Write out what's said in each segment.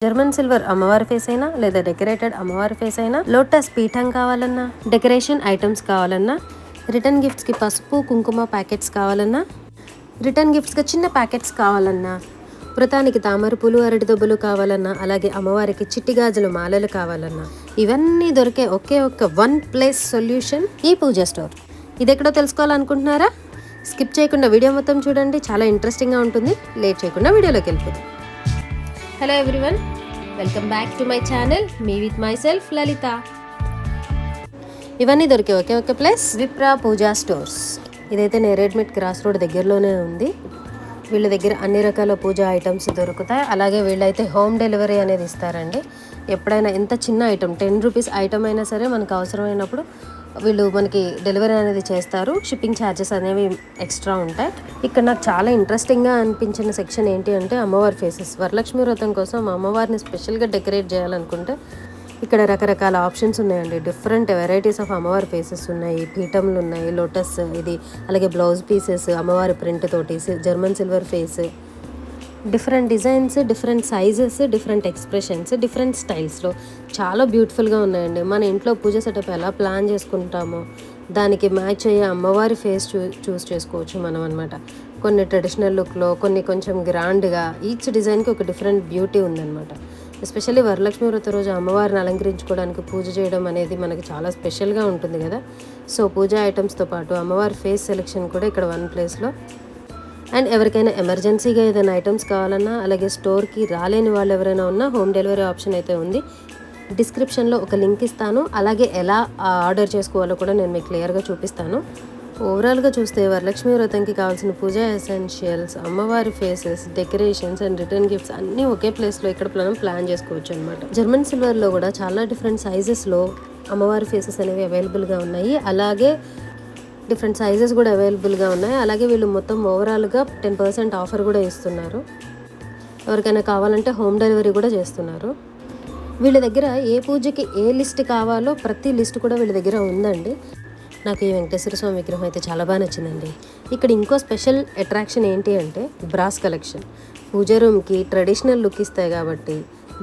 German silver అమ్మవారి face అయినా లేదా డెకరేటెడ్ అమ్మవారి ఫేస్ అయినా, లోటస్ పీఠం కావాలన్నా, డెకరేషన్ ఐటమ్స్ కావాలన్నా, రిటర్న్ గిఫ్ట్స్కి పసుపు కుంకుమ ప్యాకెట్స్ కావాలన్నా, రిటర్న్ గిఫ్ట్స్కి చిన్న ప్యాకెట్స్ కావాలన్నా, వ్రతానికి తామర పూలు అరటి దొబ్బలు కావాలన్నా, అలాగే అమ్మవారికి చిట్టి గాజులు మాలలు కావాలన్నా, ఇవన్నీ దొరికే ఒకే ఒక్క వన్ ప్లేస్ సొల్యూషన్ ఈ పూజా స్టోర్. ఇది ఎక్కడో తెలుసుకోవాలనుకుంటున్నారా? స్కిప్ చేయకుండా వీడియో మొత్తం చూడండి, చాలా ఇంట్రెస్టింగ్గా ఉంటుంది. లేట్ చేయకుండా వీడియోలోకి వెళ్ళిపోతుంది. Hello everyone, welcome back to my channel, me with myself Lalitha. ఇవన్నీ దొరికే ఒకే ఒక ప్లేస్ విప్రా పూజా స్టోర్స్. ఇదైతే నేరేడ్మిట్ క్రాస్ రోడ్ దగ్గరలోనే ఉంది. వీళ్ళ దగ్గర అన్ని రకాల పూజా ఐటమ్స్ దొరుకుతాయి. అలాగే వీళ్ళైతే హోమ్ డెలివరీ అనేది ఇస్తారండి. ఎప్పుడైనా ఎంత చిన్న ఐటమ్ 10 రూపీస్ ఐటమ్ అయినా సరే మనకు అవసరమైనప్పుడు వీళ్ళు మనకి డెలివరీ అనేది చేస్తారు. షిప్పింగ్ ఛార్జెస్ అనేవి ఎక్స్ట్రా ఉంటాయి. ఇక్కడ నాకు చాలా ఇంట్రెస్టింగ్గా అనిపించిన సెక్షన్ ఏంటి అంటే అమ్మవారి ఫేసెస్. వరలక్ష్మి వ్రతం కోసం అమ్మవారిని స్పెషల్గా డెకరేట్ చేయాలనుకుంటే ఇక్కడ రకరకాల ఆప్షన్స్ ఉన్నాయండి. డిఫరెంట్ వెరైటీస్ ఆఫ్ అమ్మవారి ఫేసెస్ ఉన్నాయి, పీఠంలు ఉన్నాయి, లోటస్ ఇది, అలాగే బ్లౌజ్ పీసెస్ అమ్మవారి ప్రింట్ తోటి, German silver face, different designs, different sizes, different expressions, different స్టైల్స్లో చాలా బ్యూటిఫుల్గా ఉన్నాయండి. మన ఇంట్లో పూజ సెటప్ ఎలా ప్లాన్ చేసుకుంటామో దానికి మ్యాచ్ అయ్యే అమ్మవారి ఫేస్ చూస్ చేసుకోవచ్చు మనం అనమాట. కొన్ని ట్రెడిషనల్ లుక్లో, కొన్ని కొంచెం గ్రాండ్గా, ఈచ్ డిజైన్కి ఒక డిఫరెంట్ బ్యూటీ ఉందన్నమాట. ఎస్పెషల్లీ వరలక్ష్మి వ్రత రోజు అమ్మవారిని అలంకరించుకోవడానికి పూజ చేయడం అనేది మనకి చాలా స్పెషల్గా ఉంటుంది కదా. సో పూజా ఐటమ్స్తో పాటు అమ్మవారి ఫేస్ సెలెక్షన్ కూడా ఇక్కడ వన్ ప్లేస్లో. అండ్ ఎవరికైనా ఎమర్జెన్సీగా ఏదైనా ఐటమ్స్ కావాలన్నా, అలాగే స్టోర్కి రాలేని వాళ్ళు ఎవరైనా ఉన్నా హోమ్ డెలివరీ ఆప్షన్ అయితే ఉంది. డిస్క్రిప్షన్లో ఒక లింక్ ఇస్తాను. అలాగే ఎలా ఆర్డర్ చేసుకోవాలో కూడా నేను మీకు క్లియర్గా చూపిస్తాను. ఓవరాల్గా చూస్తే వరలక్ష్మి వ్రతంకి కావాల్సిన పూజా ఎసెన్షియల్స్, అమ్మవారి faces, decorations and return gifts అన్నీ ఒకే ప్లేస్లో ఇక్కడ మనం ప్లాన్ చేసుకోవచ్చు అనమాట. జర్మన్ సిల్వర్లో కూడా చాలా డిఫరెంట్ సైజెస్లో అమ్మవారి ఫేసెస్ అనేవి అవైలబుల్గా ఉన్నాయి. అలాగే డిఫరెంట్ సైజెస్ కూడా అవైలబుల్గా ఉన్నాయి. అలాగే వీళ్ళు మొత్తం ఓవరాల్గా 10% ఆఫర్ కూడా ఇస్తున్నారు. ఎవరికైనా కావాలంటే హోమ్ డెలివరీ కూడా చేస్తున్నారు. వీళ్ళ దగ్గర ఏ పూజకి ఏ లిస్ట్ కావాలో ప్రతి లిస్ట్ కూడా వీళ్ళ దగ్గర ఉందండి. నాకు ఈ వెంకటేశ్వర స్వామి విగ్రహం అయితే చాలా బాగా నచ్చిందండి. ఇక్కడ ఇంకో స్పెషల్ అట్రాక్షన్ ఏంటి అంటే బ్రాస్ కలెక్షన్. పూజ రూమ్కి ట్రెడిషనల్ లుక్ ఇస్తాయి కాబట్టి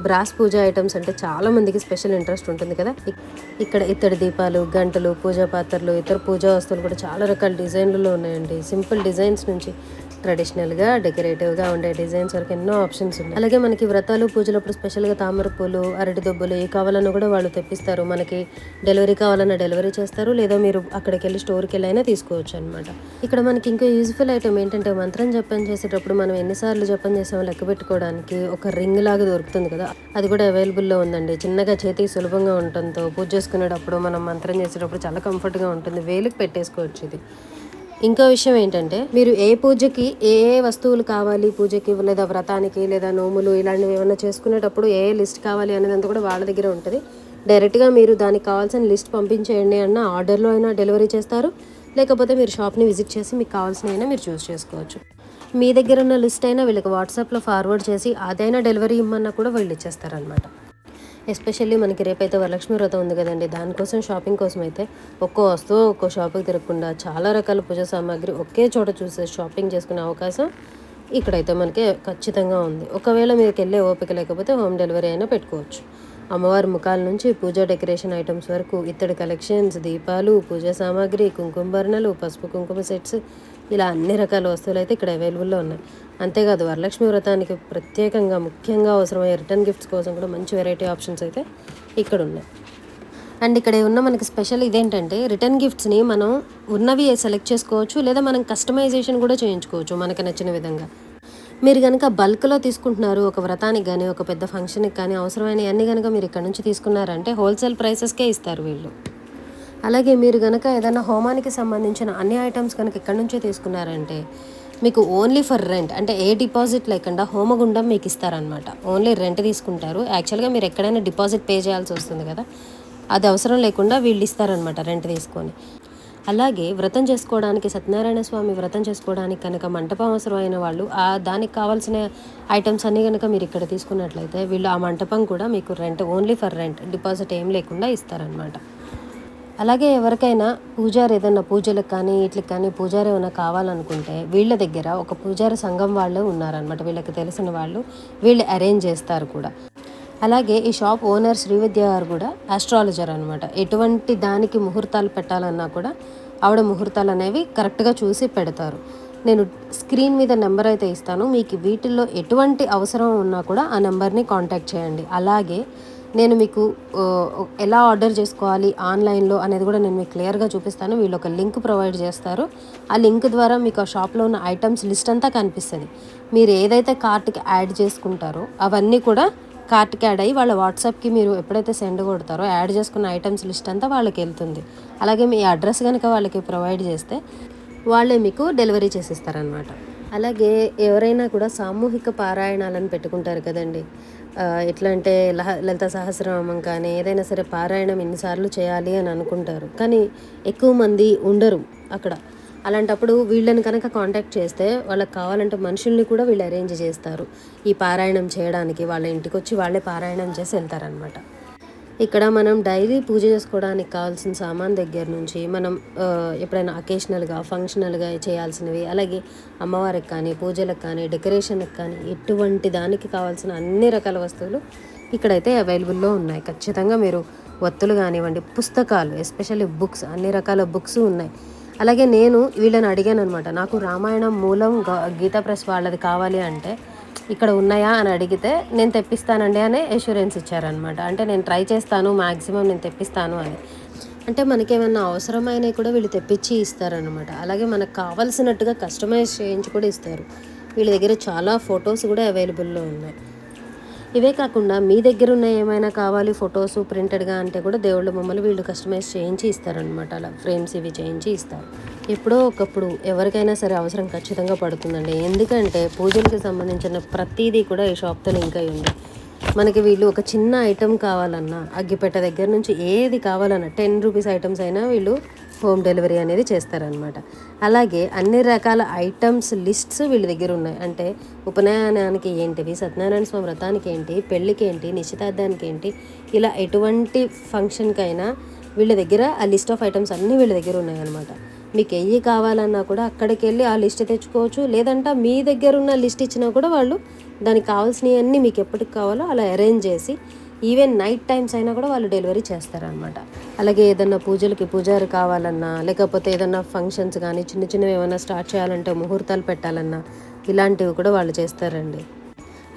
బ్రాస్ పూజా ఐటమ్స్ అంటే చాలా మందికి స్పెషల్ ఇంట్రెస్ట్ ఉంటుంది కదా. ఇక్కడ ఇత్తడి దీపాలు, గంటలు, పూజా పాత్రలు, ఇతర పూజా వస్తువులు కూడా చాలా రకాల డిజైన్లలో ఉన్నాయండి. సింపుల్ డిజైన్స్ నుంచి ట్రెడిషనల్గా డెకరేటివ్గా ఉండే డిజైన్స్ వరకు ఎన్నో ఆప్షన్స్ ఉన్నాయి. అలాగే మనకి వ్రతాలు పూజలప్పుడు స్పెషల్గా తామర పూలు, అరటి దొబ్బలు ఏ కావాలన్నా కూడా వాళ్ళు తెప్పిస్తారు. మనకి డెలివరీ కావాలన్నా డెలివరీ చేస్తారు, లేదా మీరు అక్కడికి వెళ్ళి స్టోర్కి వెళ్ళైనా తీసుకోవచ్చు అనమాట. ఇక్కడ మనకి ఇంకో యూజ్ఫుల్ ఐటమ్ ఏంటంటే మంత్రం జపం చేసేటప్పుడు మనం ఎన్నిసార్లు జపం చేసామో లెక్క పెట్టుకోవడానికి ఒక రింగ్ లాగా దొరుకుతుంది కదా, అది కూడా అవైలబుల్లో ఉందండి. చిన్నగా చేతికి సులభంగా ఉండటంతో పూజ చేసుకునేటప్పుడు మనం మంత్రం చేసేటప్పుడు చాలా కంఫర్ట్గా ఉంటుంది. వేలుకి పెట్టేసుకోవచ్చు ఇది. ఇంకో విషయం ఏంటంటే మీరు ఏ పూజకి ఏ ఏ వస్తువులు కావాలి, పూజకి లేదా వ్రతానికి లేదా నోములు ఇలాంటివి ఏమైనా చేసుకునేటప్పుడు ఏ లిస్ట్ కావాలి అనేదంతా కూడా వాళ్ళ దగ్గర ఉంటుంది. డైరెక్ట్గా మీరు దానికి కావాల్సిన లిస్ట్ పంపించేయండి అన్న ఆర్డర్లో అయినా డెలివరీ చేస్తారు, లేకపోతే మీరు షాప్ని విజిట్ చేసి మీకు కావాల్సిన అయినా మీరు చూస్ చేసుకోవచ్చు. మీ దగ్గర ఉన్న లిస్ట్ అయినా వీళ్ళకి వాట్సాప్లో ఫార్వర్డ్ చేసి అదైనా డెలివరీ ఇమ్మన్నా కూడా వీళ్ళు ఇచ్చేస్తారనమాట. ఎస్పెషల్లీ మనకి రేపైతే వరలక్ష్మి వ్రతం ఉంది కదండి, దానికోసం షాపింగ్ కోసం అయితే ఒక్కో వస్తువు ఒక్కో షాప్కి తిరగకుండా చాలా రకాల పూజా సామాగ్రి ఒకే చోట చూసే షాపింగ్ చేసుకునే అవకాశం ఇక్కడైతే మనకి ఖచ్చితంగా ఉంది. ఒకవేళ మీకు వెళ్ళే ఓపిక లేకపోతే హోమ్ డెలివరీ అయినా పెట్టుకోవచ్చు. అమ్మవారి ముఖాల నుంచి పూజా డెకరేషన్ ఐటమ్స్ వరకు, ఇత్తడి కలెక్షన్స్, దీపాలు, పూజా సామాగ్రి, కుంకుమ భరణలు, పసుపు కుంకుమ సెట్స్, ఇలా అన్ని రకాల వస్తువులు అయితే ఇక్కడ అవైలబుల్లో ఉన్నాయి. అంతేకాదు వరలక్ష్మి వ్రతానికి ప్రత్యేకంగా ముఖ్యంగా అవసరమయ్యే రిటర్న్ గిఫ్ట్స్ కోసం కూడా మంచి వెరైటీ ఆప్షన్స్ అయితే ఇక్కడ ఉన్నాయి. అండ్ ఇక్కడ ఉన్న మనకి స్పెషల్ ఇదేంటంటే రిటర్న్ గిఫ్ట్స్ని మనం ఉన్నవి సెలెక్ట్ చేసుకోవచ్చు, లేదా మనం కస్టమైజేషన్ కూడా చేయించుకోవచ్చు మనకు నచ్చిన విధంగా. మీరు కనుక బల్క్లో తీసుకుంటున్నారు, ఒక వ్రతానికి కానీ ఒక పెద్ద ఫంక్షన్కి కానీ అవసరమైన అన్ని కనుక మీరు ఇక్కడ నుంచి తీసుకున్నారంటే హోల్సేల్ ప్రైసెస్కే ఇస్తారు వీళ్ళు. అలాగే మీరు కనుక ఏదైనా హోమానికి సంబంధించిన అన్ని ఐటమ్స్ కనుక ఇక్కడ నుంచే తీసుకున్నారంటే మీకు ఓన్లీ ఫర్ రెంట్, అంటే ఏ డిపాజిట్ లేకుండా హోమగుండం మీకు ఇస్తారనమాట. ఓన్లీ రెంట్ తీసుకుంటారు. యాక్చువల్గా మీరు ఎక్కడైనా డిపాజిట్ పే చేయాల్సి వస్తుంది కదా, అది అవసరం లేకుండా వీళ్ళు ఇస్తారనమాట రెంట్ తీసుకొని. అలాగే వ్రతం చేసుకోవడానికి, సత్యనారాయణ స్వామి వ్రతం చేసుకోవడానికి కనుక మంటపం అవసరమైన వాళ్ళు దానికి కావాల్సిన ఐటమ్స్ అన్నీ కనుక మీరు ఇక్కడ తీసుకున్నట్లయితే వీళ్ళు ఆ మంటపం కూడా మీకు rent, only for rent, deposit ఏం లేకుండా ఇస్తారనమాట. అలాగే ఎవరికైనా పూజారి ఏదైనా పూజలకు కానీ వీటికి కానీ పూజారి ఏమైనా కావాలనుకుంటే వీళ్ళ దగ్గర ఒక పూజారి సంఘం వాళ్ళు ఉన్నారనమాట. వీళ్ళకి తెలిసిన వాళ్ళు, వీళ్ళు అరేంజ్ చేస్తారు కూడా. అలాగే ఈ షాప్ ఓనర్ శ్రీవిద్య గారు కూడా ఆస్ట్రాలజర్ అనమాట. ఎటువంటి దానికి ముహూర్తాలు పెట్టాలన్నా కూడా ఆవిడ ముహూర్తాలు అనేవి కరెక్ట్గా చూసి పెడతారు. నేను స్క్రీన్ మీద నెంబర్ అయితే ఇస్తాను, మీకు వీటిల్లో ఎటువంటి అవసరం ఉన్నా కూడా ఆ నెంబర్ని కాంటాక్ట్ చేయండి. అలాగే నేను మీకు ఎలా ఆర్డర్ చేసుకోవాలి ఆన్లైన్లో అనేది కూడా నేను మీకు క్లియర్గా చూపిస్తాను. వీళ్ళు ఒక లింక్ ప్రొవైడ్ చేస్తారు. ఆ లింక్ ద్వారా మీకు ఆ షాప్లో ఉన్న ఐటమ్స్ లిస్ట్ అంతా కనిపిస్తుంది. మీరు ఏదైతే కార్ట్కి యాడ్ చేసుకుంటారో అవన్నీ కూడా కార్ట్కి యాడ్ అయ్యి వాళ్ళ వాట్సాప్కి మీరు ఎప్పుడైతే సెండ్ కొడతారో యాడ్ చేసుకున్న ఐటమ్స్ లిస్ట్ అంతా వాళ్ళకి వెళ్తుంది. అలాగే మీ అడ్రస్ కనుక వాళ్ళకి ప్రొవైడ్ చేస్తే వాళ్ళే మీకు డెలివరీ చేసిస్తారనమాట. అలాగే ఎవరైనా కూడా సామూహిక పారాయణాలను పెట్టుకుంటారు కదండి. ఎట్లా అంటే లలిత సహస్రనామం కానీ ఏదైనా సరే పారాయణం ఎన్నిసార్లు చేయాలి అని అనుకుంటారు, కానీ ఎక్కువ మంది ఉండరు అక్కడ. అలాంటప్పుడు వీళ్ళని కనుక కాంటాక్ట్ చేస్తే వాళ్ళకి కావాలంటే మనుషుల్ని కూడా వీళ్ళు అరేంజ్ చేస్తారు ఈ పారాయణం చేయడానికి. వాళ్ళ ఇంటికి వచ్చి వాళ్ళే పారాయణం చేసి వెళ్తారనమాట. ఇక్కడ మనం డైలీ పూజ చేసుకోవడానికి కావాల్సిన సామాన్ దగ్గర నుంచి మనం ఎప్పుడైనా అకేషనల్గా ఫంక్షనల్గా చేయాల్సినవి, అలాగే అమ్మవారికి కానీ పూజలకు కానీ డెకరేషన్కి కానీ ఎటువంటి దానికి కావాల్సిన అన్ని రకాల వస్తువులు ఇక్కడైతే అవైలబుల్లో ఉన్నాయి. ఖచ్చితంగా మీరు ఒత్తులు కానివ్వండి, పుస్తకాలు ఎస్పెషల్లీ బుక్స్, అన్ని రకాల బుక్స్ ఉన్నాయి. అలాగే నేను వీళ్ళని అడిగాను అనమాట, నాకు రామాయణం మూలం గీతా ప్రెస్ వాళ్ళది కావాలి అంటే ఇక్కడ ఉన్నాయా అని అడిగితే నేను తెప్పిస్తానండి అని అష్యూరెన్స్ ఇచ్చారనమాట. అంటే నేను ట్రై చేస్తాను, మ్యాక్సిమం నేను తెప్పిస్తాను అని. అంటే మనకేమన్నా అవసరమైనవి కూడా వీళ్ళు తెప్పించి ఇస్తారనమాట. అలాగే మనకు కావాల్సినట్టుగా కస్టమైజ్ చేయించి కూడా ఇస్తారు. వీళ్ళ దగ్గర చాలా ఫొటోస్ కూడా అవైలబుల్లో ఉన్నాయి. ఇవే కాకుండా మీ దగ్గర ఉన్న ఏమైనా కావాలి ఫొటోస్ ప్రింటెడ్గా అంటే కూడా దేవుళ్ళ బొమ్మలు వీళ్ళు కస్టమైజ్ చేయించి ఇస్తారనమాట. అలా ఫ్రేమ్స్ ఇవి చేయించి ఇస్తారు. ఎప్పుడో ఒకప్పుడు ఎవరికైనా సరే అవసరం ఖచ్చితంగా పడుతుందండి. ఎందుకంటే పూజలకు సంబంధించిన ప్రతిదీ కూడా ఈ షాప్తో లింక్ అయి ఉంది. మనకి వీళ్ళు ఒక చిన్న ఐటెం కావాలన్నా, అగ్గిపెట్ట దగ్గర నుంచి ఏది కావాలన్నా 10 రూపీస్ ఐటమ్స్ అయినా వీళ్ళు హోమ్ డెలివరీ అనేది చేస్తారనమాట. అలాగే అన్ని రకాల ఐటమ్స్ లిస్ట్స్ వీళ్ళ దగ్గర ఉన్నాయి. అంటే ఉపనయనానికి ఏంటివి, సత్యనారాయణ స్వామి వ్రతానికి ఏంటి, పెళ్ళికి ఏంటి, నిశ్చితార్థానికి ఏంటి, ఇలా ఎటువంటి ఫంక్షన్కైనా వీళ్ళ దగ్గర ఆ లిస్ట్ ఆఫ్ ఐటమ్స్ అన్నీ వీళ్ళ దగ్గర ఉన్నాయన్నమాట. మీకు ఎయ్యి కావాలన్నా కూడా అక్కడికి వెళ్ళి ఆ లిస్ట్ తెచ్చుకోవచ్చు. లేదంటే మీ దగ్గర ఉన్న లిస్ట్ ఇచ్చినా కూడా వాళ్ళు దానికి కావాల్సినవన్నీ మీకు ఎప్పటికి కావాలో అలా అరేంజ్ చేసి ఈవెన్ నైట్ టైమ్స్ అయినా కూడా వాళ్ళు డెలివరీ చేస్తారనమాట. అలాగే ఏదన్నా పూజలకి పూజారి కావాలన్నా, లేకపోతే ఏదన్నా ఫంక్షన్స్ కానీ చిన్న చిన్నవి ఏమైనా స్టార్ట్ చేయాలంటే ముహూర్తాలు పెట్టాలన్నా ఇలాంటివి కూడా వాళ్ళు చేస్తారండి.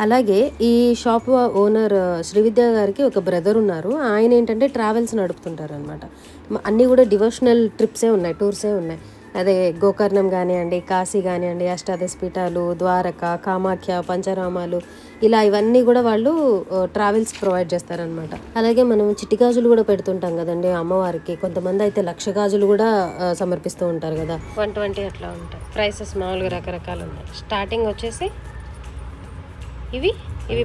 అలాగే ఈ షాప్ ఓనర్ శ్రీవిద్య గారికి ఒక బ్రదర్ ఉన్నారు. ఆయన ఏంటంటే ట్రావెల్స్ నడుపుతుంటారు అనమాట. అన్నీ కూడా డివోషనల్ ట్రిప్సే ఉన్నాయి, టూర్సే ఉన్నాయి. అదే గోకర్ణం కానివ్వండి, కాశీ కానివ్వండి, అష్టాదశ పీఠాలు, ద్వారక, కామాఖ్య, పంచరామాలు, ఇలా ఇవన్నీ కూడా వాళ్ళు ట్రావెల్స్ ప్రొవైడ్ చేస్తారనమాట. అలాగే మనం చిట్టి గాజులు కూడా పెడుతుంటాం కదండి అమ్మవారికి. కొంతమంది అయితే 1,00,000 గాజులు కూడా సమర్పిస్తూ ఉంటారు కదా. 120 అట్లా ఉంటాయి. ప్రైసెస్ మామూలుగా రకరకాలు ఉన్నాయి. స్టార్టింగ్ వచ్చేసి ఇవి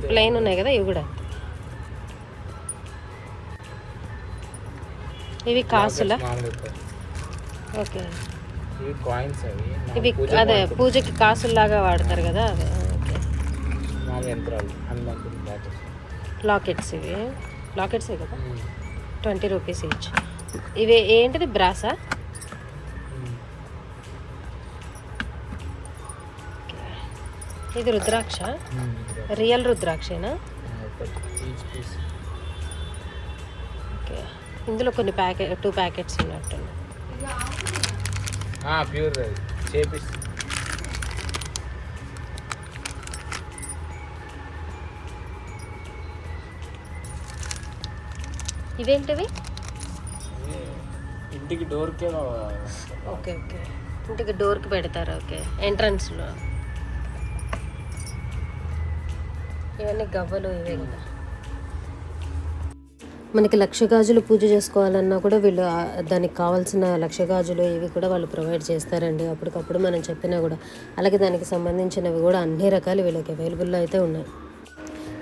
ప్లెయిన్ ఉన్నాయి కదా, ఇవి కూడా ఇవి కాసులా? ఓకే, ఇవి అదే పూజకి కాసుల్లాగా వాడతారు కదా, అదే. ఓకే, లాకెట్స్, ఇవి లాకెట్స్ కదా, 20 రూపీస్ ఈచ్. ఇవి ఏంటిది, బ్రాసా? ఇది రుద్రాక్ష, రియల్ రుద్రాక్షేనా? ఓకే, ఇందులో కొన్ని 2 ప్యాకెట్స్ ఉన్నట్టున్నాయి. ఇవేంటివి? ఇంటికి డోర్కే. ఓకే ఓకే, ఇంటికి డోర్కి పెడతారు. ఓకే, ఎంట్రన్స్లో. ఇవన్నీ గవ్వలు, ఇవే కదా. మనకి 1,00,000 గాజులు పూజ చేసుకోవాలన్నా కూడా వీళ్ళు దానికి కావాల్సిన 1,00,000 గాజులు ఇవి కూడా వాళ్ళు ప్రొవైడ్ చేస్తారండి అప్పటికప్పుడు మనం చెప్పినా కూడా. అలాగే దానికి సంబంధించినవి కూడా అన్ని రకాలు వీళ్ళకి అవైలబుల్లో అయితే ఉన్నాయి.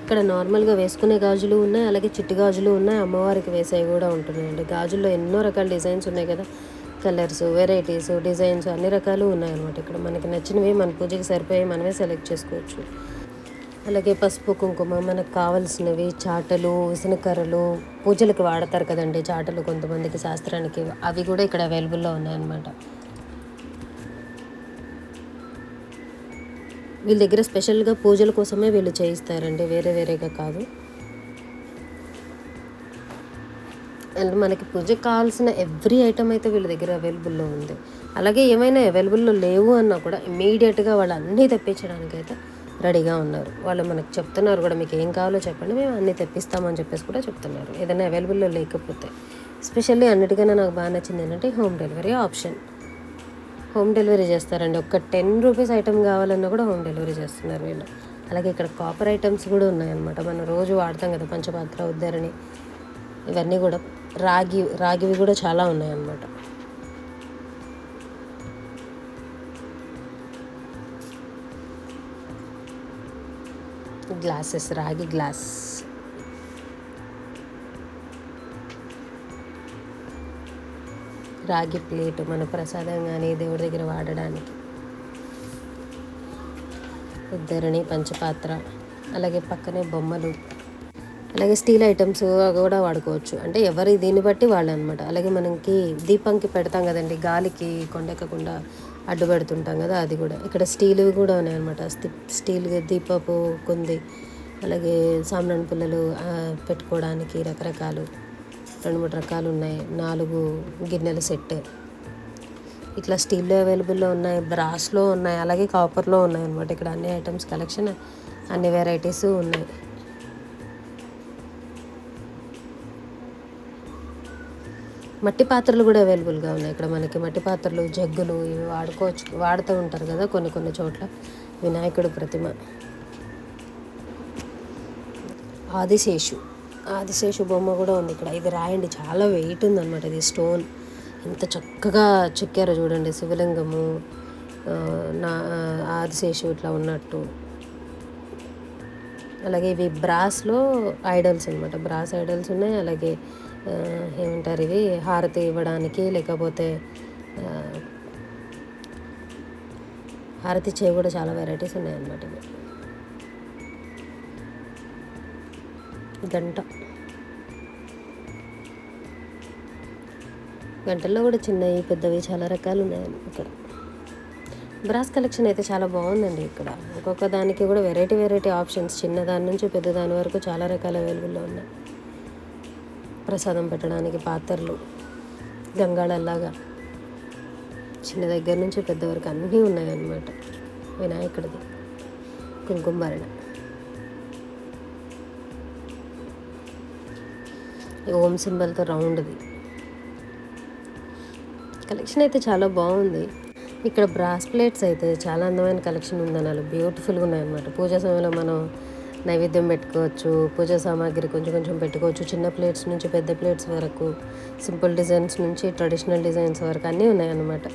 ఇక్కడ నార్మల్గా వేసుకునే గాజులు ఉన్నాయి, అలాగే చిట్టి గాజులు ఉన్నాయి, అమ్మవారికి వేసేవి కూడా ఉంటున్నాయండి. గాజుల్లో ఎన్నో రకాల డిజైన్స్ ఉన్నాయి కదా, కలర్స్, వెరైటీస్, డిజైన్స్ అన్ని రకాలు ఉన్నాయన్నమాట. ఇక్కడ మనకి నచ్చినవి మన పూజకి సరిపోయి మనమే సెలెక్ట్ చేసుకోవచ్చు. అలాగే పసుపు కుంకుమ, మనకు కావాల్సినవి, చాటలు, విసనకర్రలు, పూజలకు వాడతారు కదండి చాటలు కొంతమందికి శాస్త్రానికి, అవి కూడా ఇక్కడ అవైలబుల్లో ఉన్నాయన్నమాట. వీళ్ళ దగ్గర స్పెషల్గా పూజల కోసమే వీళ్ళు చేయిస్తారండి, వేరేగా కాదు. అండ్ మనకి పూజకి కావాల్సిన ఎవ్రీ ఐటమ్ అయితే వీళ్ళ దగ్గర అవైలబుల్లో ఉంది. అలాగే ఏమైనా అవైలబుల్లో లేవు అన్నా కూడా ఇమీడియట్గా వాళ్ళు అన్నీ తెప్పించడానికి అయితే రెడీగా ఉన్నారు. వాళ్ళు మనకు చెప్తున్నారు కూడా, మీకు ఏం కావాలో చెప్పండి, మేము అన్నీ తెప్పిస్తామని చెప్పేసి కూడా చెప్తున్నారు, ఏదైనా అవైలబుల్లో లేకపోతే. ఎస్పెషల్లీ అన్నిటికన్నా నాకు బాగా నచ్చింది ఏంటంటే home delivery option. Home delivery చేస్తారండి. ఒక 10 రూపీస్ ఐటమ్ కావాలన్నా కూడా హోమ్ డెలివరీ చేస్తున్నారు వీళ్ళు. అలాగే ఇక్కడ కాపర్ ఐటమ్స్ కూడా ఉన్నాయన్నమాట. మనం రోజు వాడతాం కదా, పంచపాత్ర, ఉద్దరణి, ఇవన్నీ కూడా రాగివి కూడా చాలా ఉన్నాయన్నమాట. గ్లాసెస్, రాగి గ్లాస్, రాగి ప్లేట్ మన ప్రసాదం కానీ దేవుడి దగ్గర వాడడానికి, ఉద్దరణి, పంచపాత్ర, అలాగే పక్కనే బొమ్మలు, అలాగే స్టీల్ ఐటమ్స్ కూడా వాడుకోవచ్చు. అంటే ఎవరి దీన్ని బట్టి వాళ్ళు అనమాట. అలాగే మనకి దీపంకి పెడతాం కదండి, గాలికి కొండెక్కకుండా అడ్డు పెడుతుంటాం కదా, అది కూడా ఇక్కడ స్టీల్వి కూడా ఉన్నాయన్నమాట. స్టీల్ దీపపు కుంది, అలాగే సాంబ్రాణి పుల్లలు పెట్టుకోవడానికి రకరకాలు 2-3 రకాలు ఉన్నాయి. 4 గిన్నెల సెట్ ఇట్లా స్టీల్లో అవైలబుల్లో ఉన్నాయి, బ్రాస్లో ఉన్నాయి, అలాగే కాపర్లో ఉన్నాయి అనమాట. ఇక్కడ అన్ని ఐటమ్స్ కలెక్షన్, అన్ని వెరైటీస్ ఉన్నాయి. మట్టి పాత్రలు కూడా అవైలబుల్గా ఉన్నాయి ఇక్కడ మనకి. మట్టి పాత్రలు, జగ్గులు ఇవి వాడుతూ ఉంటారు కదా కొన్ని చోట్ల. వినాయకుడు ప్రతిమ, ఆదిశేషు బొమ్మ కూడా ఉంది ఇక్కడ. ఇది రాయండి, చాలా వెయిట్ ఉందన్నమాట. ఇది స్టోన్ ఎంత చక్కగా చెక్కారో చూడండి. శివలింగము, ఆదిశేషు ఇట్లా ఉన్నట్టు. అలాగే ఇవి బ్రాస్లో ఐడల్స్ అనమాట. బ్రాస్ ఐడల్స్ ఉన్నాయి. అలాగే ఏమంటారు ఇవి, హారతి ఇవ్వడానికి, లేకపోతే హారతి చేయి కూడా చాలా వెరైటీస్ ఉన్నాయన్నమాట. ఇవి గంటల్లో కూడా చిన్నవి పెద్దవి చాలా రకాలు ఉన్నాయి ఇక్కడ. బ్రాస్ కలెక్షన్ అయితే చాలా బాగుందండి ఇక్కడ. ఒక్కొక్క దానికి కూడా వెరైటీ ఆప్షన్స్, చిన్నదాని నుంచి పెద్దదాని వరకు చాలా రకాలు అవైలబుల్లో ఉన్నాయి. ప్రసాదం పెట్టడానికి పాత్రలు, గంగాళల్లాగా చిన్న దగ్గర నుంచి పెద్ద వరకు అన్నీ ఉన్నాయన్నమాట. వినాయకుడిది కుంకుమభరణ, ఓం సింబల్తో రౌండ్ది కలెక్షన్ అయితే చాలా బాగుంది. ఇక్కడ బ్రాస్ ప్లేట్స్ అయితే చాలా అందమైన కలెక్షన్ ఉందన్నారు. బ్యూటిఫుల్గా ఉన్నాయన్నమాట. పూజా సమయంలో మనం నైవేద్యం పెట్టుకోవచ్చు, పూజా సామాగ్రి కొంచెం పెట్టుకోవచ్చు. చిన్న ప్లేట్స్ నుంచి పెద్ద ప్లేట్స్ వరకు, సింపుల్ డిజైన్స్ నుంచి ట్రెడిషనల్ డిజైన్స్ వరకు అన్నీ ఉన్నాయన్నమాట.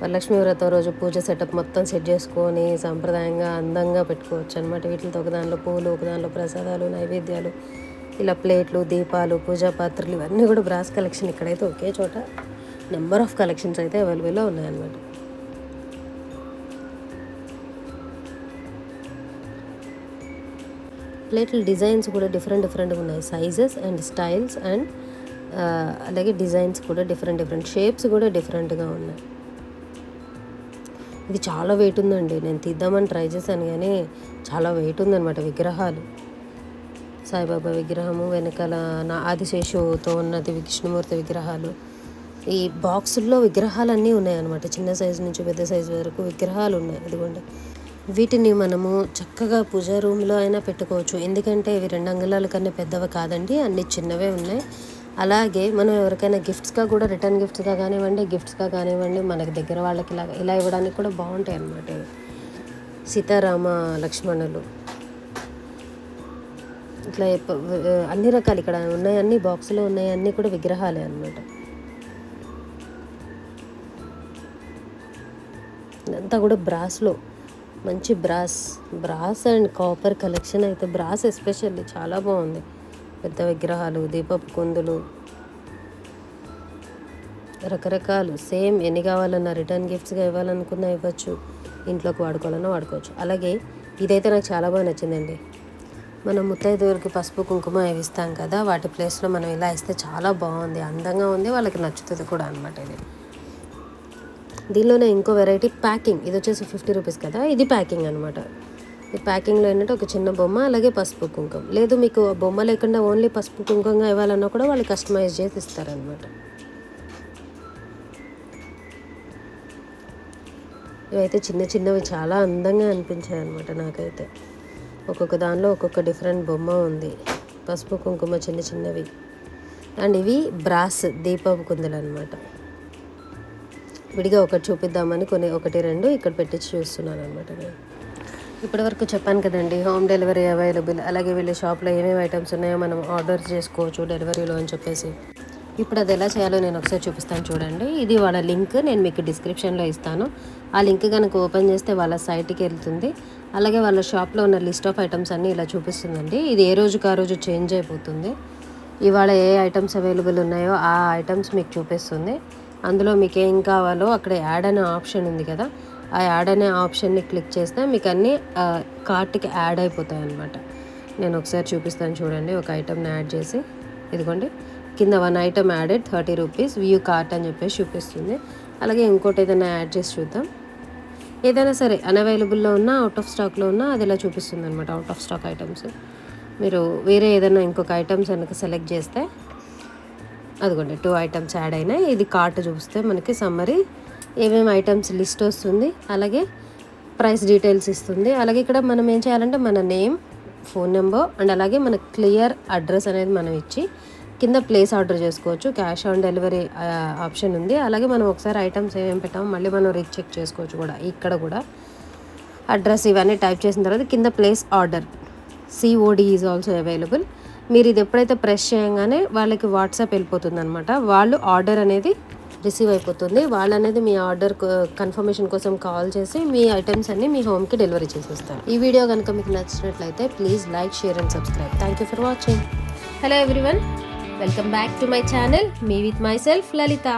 వరలక్ష్మి వ్రతం రోజు పూజ సెటప్ మొత్తం సెట్ చేసుకొని సాంప్రదాయంగా అందంగా పెట్టుకోవచ్చు అనమాట. వీటితో ఒక దానిలో పూలు, ఒక దానిలో ప్రసాదాలు, నైవేద్యాలు, ఇలా ప్లేట్లు, దీపాలు, పూజా పాత్రలు, ఇవన్నీ కూడా బ్రాస్ కలెక్షన్ ఇక్కడైతే ఒకే చోట నెంబర్ ఆఫ్ కలెక్షన్స్ అయితే అవైలబుల్లో ఉన్నాయన్నమాట. ప్లేట్ల డిజైన్స్ కూడా డిఫరెంట్గా ఉన్నాయి. సైజెస్ అండ్ స్టైల్స్ అండ్ అలాగే డిజైన్స్ కూడా డిఫరెంట్ షేప్స్ కూడా డిఫరెంట్గా ఉన్నాయి. ఇది చాలా వెయిట్ ఉందండి. నేను తీద్దామని ట్రై చేశాను కానీ చాలా వెయిట్ ఉందన్నమాట. విగ్రహాలు, సాయిబాబా విగ్రహము, వెనకాల ఆదిశేషుతో ఉన్నది విష్ణుమూర్తి విగ్రహాలు. ఈ బాక్సుల్లో విగ్రహాలన్నీ ఉన్నాయన్నమాట. చిన్న సైజు నుంచి పెద్ద సైజు వరకు విగ్రహాలు ఉన్నాయి. ఇదిగోండి, వీటిని మనము చక్కగా పూజా రూమ్లో అయినా పెట్టుకోవచ్చు. ఎందుకంటే ఇవి 2 అంగుళాల కన్నా పెద్దవి కాదండి, అన్ని చిన్నవే ఉన్నాయి. అలాగే మనం ఎవరికైనా గిఫ్ట్స్గా కూడా, రిటర్న్ గిఫ్ట్స్గా కానివ్వండి, మనకి దగ్గర వాళ్ళకి ఇలా ఇవ్వడానికి కూడా బాగుంటాయి అన్నమాట. సీతారామ లక్ష్మణులు ఇట్లా అన్ని రకాలు ఇక్కడ ఉన్నాయి. అన్ని బాక్సులో ఉన్నాయి, అన్నీ కూడా విగ్రహాలే అన్నమాట. ఇదంతా కూడా బ్రాస్లో, మంచి బ్రాస్ అండ్ కాపర్ కలెక్షన్ అయితే. బ్రాస్ ఎస్పెషల్లీ చాలా బాగుంది. పెద్ద విగ్రహాలు, దీపపు కుందులు, రకరకాలు. సేమ్ ఎన్ని కావాలన్నా, రిటర్న్ గిఫ్ట్స్గా ఇవ్వాలనుకున్నా ఇవ్వచ్చు, ఇంట్లోకి వాడుకోవాలన్నా వాడుకోవచ్చు. అలాగే ఇదైతే నాకు చాలా బాగా నచ్చిందండి. మనం ముత్తైదువురికి పసుపు కుంకుమ ఇస్తాం కదా, వాటి ప్లేస్లో మనం ఇలా ఇస్తే చాలా బాగుంది, అందంగా ఉంది, వాళ్ళకి నచ్చుతుంది కూడా అనమాట. ఇది దీనిలోనే ఇంకో వెరైటీ ప్యాకింగ్. ఇది వచ్చేసి 50 రూపీస్ కదా, ఇది ప్యాకింగ్ అనమాట. ఈ ప్యాకింగ్లో ఏంటంటే ఒక చిన్న బొమ్మ, అలాగే పసుపు కుంకుమ. లేదు మీకు బొమ్మ లేకుండా ఓన్లీ పసుపు కుంకుమగా ఇవ్వాలన్నా కూడా వాళ్ళు కస్టమైజ్ చేసి ఇస్తారనమాట. ఇవైతే చిన్న చిన్నవి చాలా అందంగా అనిపించాయి అనమాట నాకైతే. ఒక్కొక్క దానిలో ఒక్కొక్క డిఫరెంట్ బొమ్మ ఉంది, పసుపు కుంకుమ చిన్న చిన్నవి. అండ్ ఇవి బ్రాస్ దీపపు కుందులు అనమాట. విడిగా ఒకటి చూపిద్దామని ఒకటి రెండు ఇక్కడ పెట్టించి చూస్తున్నాను అనమాట నేను. ఇప్పటివరకు చెప్పాను కదండి, హోమ్ డెలివరీ అవైలబుల్, అలాగే వీళ్ళ షాప్లో ఏమేమి ఐటమ్స్ ఉన్నాయో మనం ఆర్డర్ చేసుకోవచ్చు డెలివరీలో అని చెప్పేసి. ఇప్పుడు అది ఎలా చేయాలో నేను ఒకసారి చూపిస్తాను చూడండి. ఇది వాళ్ళ లింక్ నేను మీకు డిస్క్రిప్షన్లో ఇస్తాను. ఆ లింక్ కనుక ఓపెన్ చేస్తే వాళ్ళ సైట్కి వెళ్తుంది. అలాగే వాళ్ళ షాప్లో ఉన్న లిస్ట్ ఆఫ్ ఐటమ్స్ అన్నీ ఇలా చూపిస్తుందండి. ఇది ఏ రోజుకి ఆ రోజు చేంజ్ అయిపోతుంది. ఇవాళ ఏ ఐటమ్స్ అవైలబుల్ ఉన్నాయో ఆ ఐటమ్స్ మీకు చూపిస్తుంది. అందులో మీకు ఏం కావాలో అక్కడ యాడ్ అనే ఆప్షన్ ఉంది కదా, ఆ యాడ్ అనే ఆప్షన్ని క్లిక్ చేస్తే మీకు అన్నీ కార్ట్కి యాడ్ అయిపోతాయి అన్నమాట. నేను ఒకసారి చూపిస్తాను చూడండి. ఒక ఐటమ్ని యాడ్ చేసి, ఇదిగోండి కింద 1 item added 30 rupees view cart అని చెప్పేసి చూపిస్తుంది. అలాగే ఇంకోటి ఏదైనా యాడ్ చేసి చూద్దాం. ఏదైనా సరే అన్అవైలబుల్లో ఉన్నా, అవుట్ ఆఫ్ స్టాక్లో ఉన్నా అది ఇలా చూపిస్తుంది అనమాట. అవుట్ ఆఫ్ స్టాక్ ఐటమ్స్ మీరు వేరే ఏదైనా ఇంకొక ఐటమ్స్ కనుక సెలెక్ట్ చేస్తే, అదిగోండి 2 ఐటమ్స్ యాడ్ అయినాయి. ఇది కార్ట్ చూపిస్తే మనకి సమ్మరీ ఏమేమి ఐటమ్స్ లిస్ట్ వస్తుంది, అలాగే ప్రైస్ డీటెయిల్స్ ఇస్తుంది. అలాగే ఇక్కడ మనం ఏం చేయాలంటే మన నేమ్, ఫోన్ నెంబర్ అండ్ అలాగే మన క్లియర్ అడ్రస్ అనేది మనం ఇచ్చి కింద ప్లేస్ ఆర్డర్ చేసుకోవచ్చు. క్యాష్ ఆన్ డెలివరీ ఆప్షన్ ఉంది. అలాగే మనం ఒకసారి ఐటమ్స్ ఏమేమి పెట్టామో మళ్ళీ మనం రీచెక్ చేసుకోవచ్చు కూడా. ఇక్కడ కూడా అడ్రస్ ఇవన్నీ టైప్ చేసిన తర్వాత కింద place order COD is also available. మీరు ఇది ఎప్పుడైతే ప్రెస్ చేయగానే వాళ్ళకి వాట్సాప్ వెళ్ళిపోతుంది అనమాట. వాళ్ళు ఆర్డర్ అనేది రిసీవ్ అయిపోతుంది. వాళ్ళు అనేది మీ ఆర్డర్ కన్ఫర్మేషన్ కోసం కాల్ చేసి మీ ఐటమ్స్ అన్ని మీ హోమ్కి డెలివరీ చేసేస్తారు. ఈ వీడియో కనుక మీకు నచ్చినట్లయితే please like, share and subscribe. Thank you for watching. Hello everyone, welcome back to my channel, me with myself Lalitha.